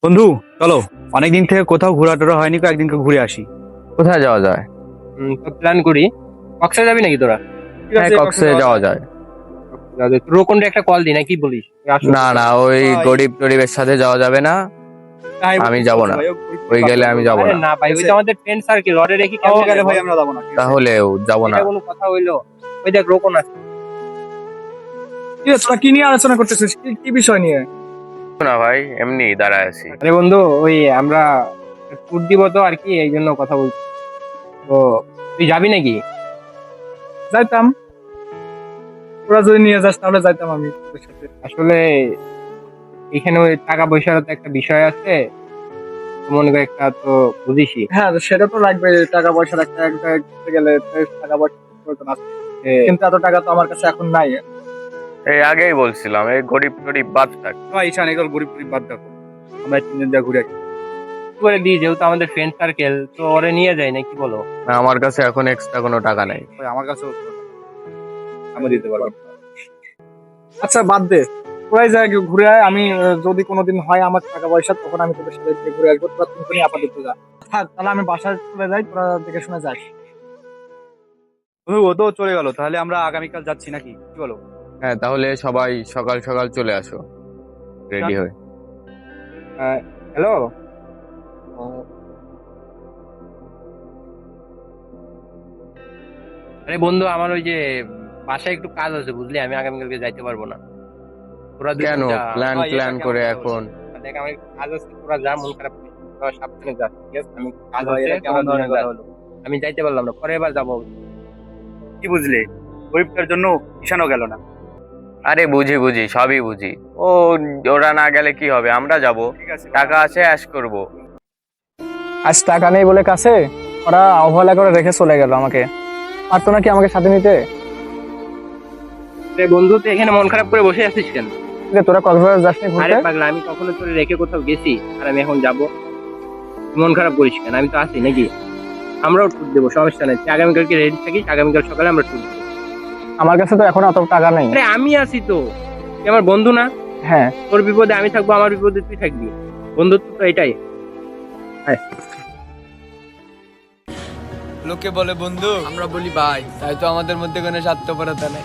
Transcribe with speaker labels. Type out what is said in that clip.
Speaker 1: বন্ধু, চলো। অনেকদিন থেকে কোথাও ঘোরা টোরা হয়নি, একদিনকে ঘুরে আসি।
Speaker 2: কোথায় যাওয়া যায়?
Speaker 3: তো প্ল্যান করি। কক্সে যাবি নাকি তোরা?
Speaker 1: ঠিক
Speaker 2: হ্যাঁ,
Speaker 1: আছে,
Speaker 2: কক্সে যাওয়া যায়।
Speaker 3: রোকনটা একটা কল দি, নাকি বলিস?
Speaker 2: না না, ওই
Speaker 1: ভাই।
Speaker 2: গরিব টরিবের সাথে যাওয়া যাবে না।
Speaker 1: তাই
Speaker 2: আমি
Speaker 1: বলছি,
Speaker 2: যাবো
Speaker 1: বলছি
Speaker 2: না।
Speaker 1: ভাই,
Speaker 2: ওই গেলে আমি যাবো
Speaker 3: আরে
Speaker 2: না।
Speaker 3: না ভাই, ওই তো আমাদের ফ্রেন্ড সার্কেল, ওরে রেখে
Speaker 1: ও
Speaker 3: কেমনে
Speaker 1: গেলে
Speaker 3: যাবো?
Speaker 1: ভাই আমরা যাবো না, ঠিক আছে?
Speaker 2: তাহলেও যাবো না।
Speaker 3: এটা কোনো কথা হইলো? ওই দেখ রোকন আছে।
Speaker 1: কি রে, তোরা কি নিয়ে আলোচনা করতেছিস? কি কি বিষয় নিয়ে?
Speaker 2: না ভাই, এমনি দাঁড়ায় আছি।
Speaker 3: আরে বন্ধু, ওই আমরা ট্যুর দিব তো আর কি, এই জন্য কথা বলছি। তো তুই যাবি নাকি?
Speaker 1: যাইতাম। তোরা যদি নিয়ে যাস তাহলে যাইতাম আমি তোদের সাথে।
Speaker 3: আসলে এখানে ওই টাকা পয়সার তো একটা বিষয় আছে, তো মনে কর একটা তো বুঝিসই।
Speaker 1: হ্যাঁ, সেটা তো লাগবে। টাকা পয়সার একটা এক জায়গায় ঘুরতে গেলে তো টাকা পয়সা প্রয়োজন আছে। কিন্তু এত টাকা তো আমার কাছে এখন নাই।
Speaker 2: এই আগেই বলছিলাম, এই গরিব টরিব বাদ থাক।
Speaker 1: ভাই, ঈশান, এগুলো গরিব গরিব বাদ দেখো। আমরা 3 দিন যা ঘুরে আসি।
Speaker 3: করে দিই, যেহেতু আমাদের ফ্রেন্ড সার্কেল, তো ওরে নিয়ে যাই নাকি বলো?
Speaker 2: না, আমার কাছে এখন এক্সট্রা কোনো টাকা নাই।
Speaker 1: ভাই, আমার কাছেও তো আমি দিতে পারবো না। আচ্ছা, বাদ দে। তোরাই যা ঘুরে আয়। আমি যদি কোনোদিন হয় আমার টাকা পয়সা, তখন আমি তোদের সাথে গিয়ে ঘুরে আসবো। তোরা তুমি আপাতত যা। হ্যাঁ, তাহলে আমি বাসায় চলে যাই, তোরা দেখে শুনে যাস। ও তো চলে গেল, তাহলে আমরা আগামীকাল যাচ্ছি নাকি, কি বলো?
Speaker 2: হ্যাঁ, তাহলে সবাই সকাল সকাল চলে আসো, রেডি হয়ে।
Speaker 3: হ্যালো। আরে বন্ধু, আমার ওই যে বাসায় একটু কাজ আছে বুঝলি, আমি আগামীকালকে যাইতে পারবো না। তোরা দুজন
Speaker 2: কেন
Speaker 3: যা।
Speaker 2: প্ল্যান
Speaker 1: ভাই, এটা
Speaker 2: প্ল্যান
Speaker 1: কেমন
Speaker 2: করে
Speaker 1: কথা বলছো?
Speaker 2: এখন?
Speaker 3: দেখ, আমার একটু কাজ আছে, তোরা যা, মন খারাপ করিস না। তোরা সাবধানে যা, ঠিক আছে? আমি একটু কাজ
Speaker 1: ভাই,
Speaker 3: আছে,
Speaker 1: এটা কেমন
Speaker 3: তোরা
Speaker 1: ধরনের
Speaker 3: দুজন যা।
Speaker 1: কথা হলো?
Speaker 3: আমি যাইতে পারলাম না, পরের বার যাবো।
Speaker 1: কি বুঝলে? গরিবটার জন্য ঈশানও গেল না।
Speaker 2: আরে বুঝি বুঝি, সবই বুঝি। ও, ওরা না গেলে কি হবে, আমরা যাব।
Speaker 1: ঠিক আছে,
Speaker 2: টাকা আছে, অ্যাশ করব।
Speaker 4: আজ টাকা নেই বলে কাছে ওরা অবহেলা করে রেখে চলে গেল আমাকে। পারতো নাকি আমাকে সাথে নিতে?
Speaker 3: আরে বন্ধু, তুই এখানে মন খারাপ করে বসে আছিস কেন?
Speaker 4: যে তোরা কক্সবাজার যাসনি
Speaker 3: আরে
Speaker 4: ঘুরতে?
Speaker 3: পাগলা, আমি কখনো তোরে রেখে কোথাও গেছি আর আমি এখন যাবো? মন খারাপ করিস কেন? আমি তো আছি নাকি? আমরাও ট্যুর দেবো, সমস্যা নাই। তুই আগামীকালকে রেডি থাকিস, আগামীকাল সকালে আমরা ট্যুর দেবো।
Speaker 4: আমার কাছে তো এখন অত টাকা নেই।
Speaker 3: আরে আমি আছি তো, তুই আমার বন্ধু না?
Speaker 4: হ্যাঁ,
Speaker 3: তোর বিপদে আমি থাকবো, আমার বিপদে তুই থাকবি। বন্ধুত্ব তো এটাই।
Speaker 5: লোকে বলে বন্ধু, আমরা বলি ভাই, তাই তো আমাদের মধ্যে কোনো স্বার্থপরতা নেই।